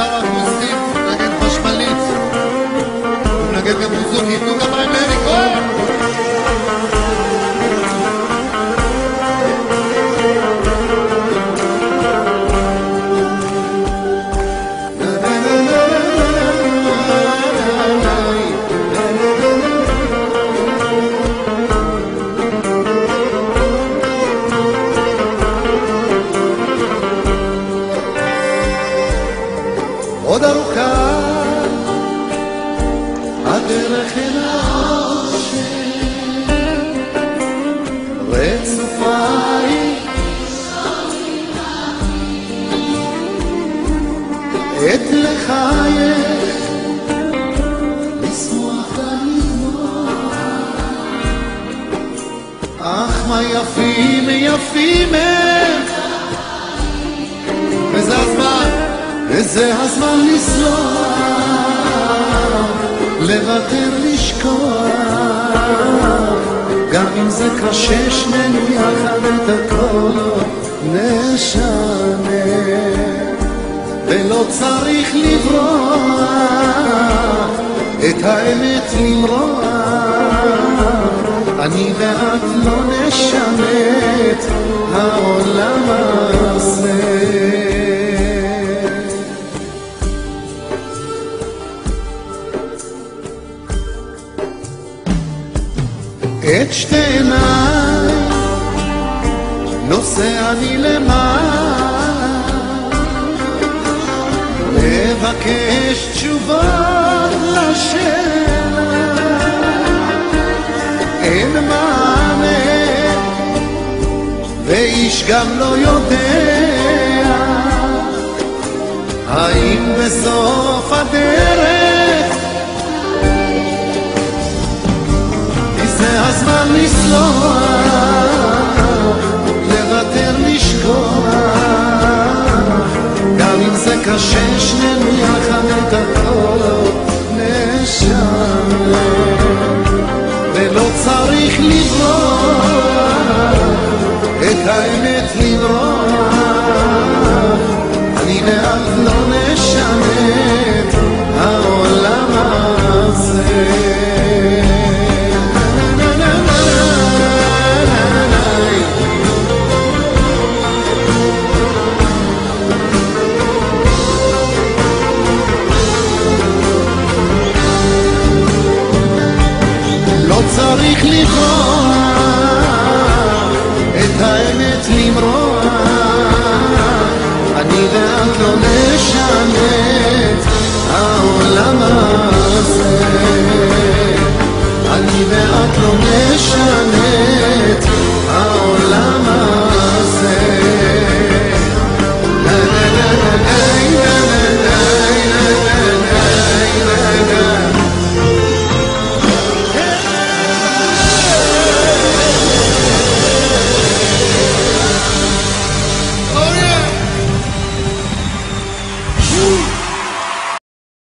גיטרה אקוסטית, נגן חשמלית, נגן גם בוזוקי, תנו כפיים לאלי כהן. עוד ארוכה הדרך אל האושר, רצופה היא עת לחייך, לשמוח וללמוד, אך מה יפים יפים הם, וזה הזמן, וזה הזמן לסלוח, לוותר, לשכוח, גם אם זה קשה, שנינו יחד את הכל נשנה, ולא צריך לברוח, את האמת למרוח, אני ואת לא נשנה את העולם הזה. את שתי עיניי נושא אני למעלה, לבקש תשובות לשאלה, אין מענה ואיש גם לא יודע האם בסוף הדרך זה הזמן לסלוח, לוותר, לשכוח, גם אם זה קשה, שנינו יחד את הכל נשנה, ולא צריך לברוח, את האמת למרוח, אני ואת לא נשנה את העולם הזה. צריך לברוח, את האמת למרוח, אני ואת לא נשנה את העולם הזה.